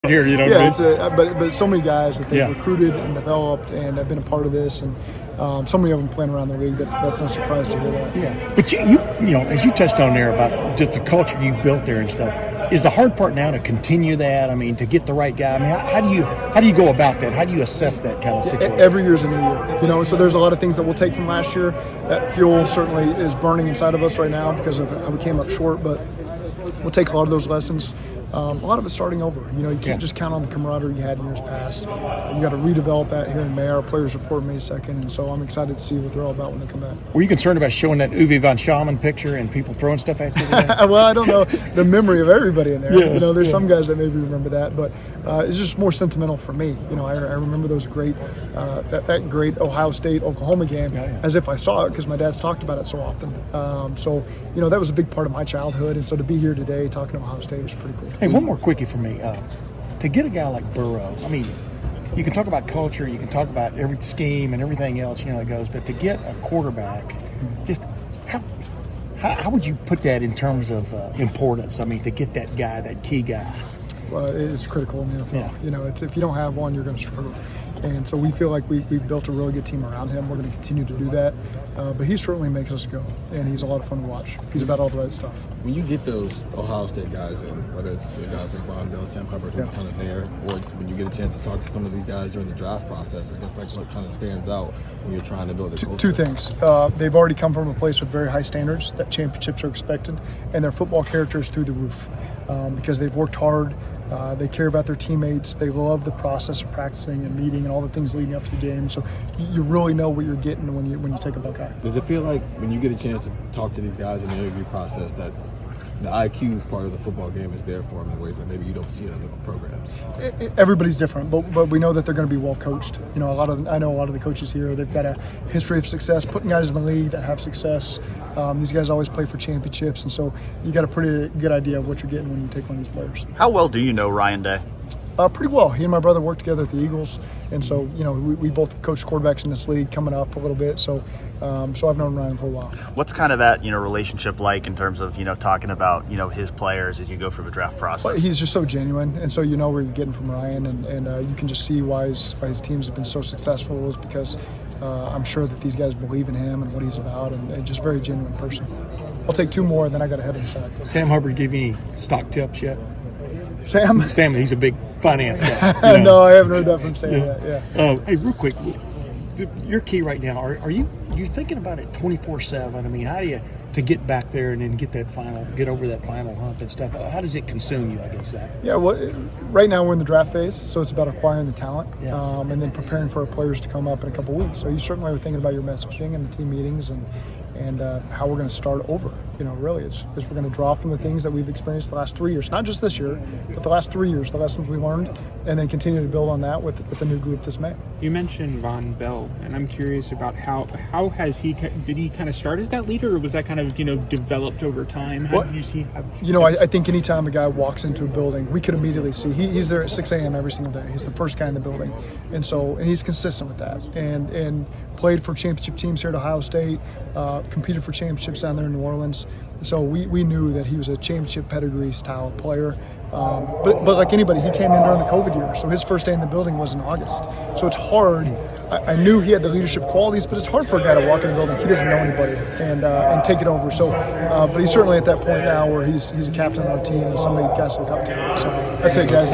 here, you know. Yeah, what I mean? but so many guys that they've recruited and developed and have been a part of this, and so many of them playing around the league. That's no surprise to hear that. Yeah, but you know, as you touched on there about just the culture you've built there and stuff, is the hard part now to continue that? I mean, to get the right guy. I mean, how do you go about that? How do you assess that kind of situation? Every year's a new year, you know. So there's a lot of things that we'll take from last year. That fuel certainly is burning inside of us right now because of how we came up short, but we'll take a lot of those lessons. A lot of it's starting over. You know, you can't just count on the camaraderie you had in years past. You got to redevelop that here in May. Our players report May 2nd, and so I'm excited to see what they're all about when they come back. Were you concerned about showing that Uwe von Schaman picture and people throwing stuff at you today? Well, I don't know the memory of everybody in there. Yeah, you know, there's some guys that maybe remember that, but it's just more sentimental for me. You know, I remember those great, that great Ohio State-Oklahoma game as if I saw it because my dad's talked about it so often. So, you know, that was a big part of my childhood, and so to be here today talking to Ohio State was pretty cool. Hey, one more quickie for me. To get a guy like Burrow, I mean, you can talk about culture, you can talk about every scheme and everything else, you know, that goes, but to get a quarterback, just how would you put that in terms of importance? I mean, to get that guy, that key guy. Well, it's critical in the NFL. Yeah. You know, it's if you don't have one, you're going to struggle. And so we feel like we've built a really good team around him. We're going to continue to do that. But he certainly makes us go, and he's a lot of fun to watch. He's about all the right stuff. When you get those Ohio State guys in, whether it's the guys like Vonn Bell, Sam Hubbard, who are kind of there, or when you get a chance to talk to some of these guys during the draft process, I guess like what kind of stands out when you're trying to build a culture? Two things. They've already come from a place with very high standards that championships are expected, and their football character is through the roof because they've worked hard. They care about their teammates. They love the process of practicing and meeting and all the things leading up to the game. So you really know what you're getting when you take a Buckeye. Does it feel like when you get a chance to talk to these guys in the interview process that the IQ part of the football game is there for them in ways that maybe you don't see in other programs? Everybody's different, but we know that they're going to be well coached. You know, I know a lot of the coaches here. They've got a history of success, putting guys in the league that have success. These guys always play for championships, and so you got a pretty good idea of what you're getting when you take one of these players. How well do you know Ryan Day? Pretty well. He and my brother worked together at the Eagles, and so you know we both coached quarterbacks in this league coming up a little bit. So I've known Ryan for a while. What's kind of that relationship like in terms of talking about his players as you go through the draft process? Well, he's just so genuine, and so you know where you're getting from Ryan, and you can just see why his teams have been so successful is because I'm sure that these guys believe in him and what he's about, and just a very genuine person. I'll take two more, and then I got to head inside. Sam Hubbard give you any stock tips yet? Sam, he's a big finance guy. No, I haven't heard that from Sam yet. Yeah. Hey, real quick, your key right now. Are you thinking about it 24/7? I mean, how do you to get back there and then get over that final hump and stuff? How does it consume you? I guess that. Yeah. Well, right now we're in the draft phase, so it's about acquiring the talent and then preparing for our players to come up in a couple weeks. So you certainly are thinking about your messaging and the team meetings and how we're going to start over. You know, really, is we're going to draw from the things that we've experienced the last 3 years, not just this year, but the last 3 years, the lessons we learned, and then continue to build on that with the new group this May. You mentioned Vonn Bell, and I'm curious about how has did he kind of start as that leader, or was that kind of developed over time? How did you see? I think anytime a guy walks into a building, we could immediately see he's there at 6 a.m. every single day. He's the first guy in the building, and he's consistent with that, and played for championship teams here at Ohio State, competed for championships down there in New Orleans. So we knew that he was a championship pedigree style player. But like anybody, he came in during the COVID year, so his first day in the building was in August. So it's hard. I knew he had the leadership qualities, but it's hard for a guy to walk in the building. He doesn't know anybody and take it over. So, but he's certainly at that point now where he's a captain of our team and somebody you guys look up to. So that's it, guys.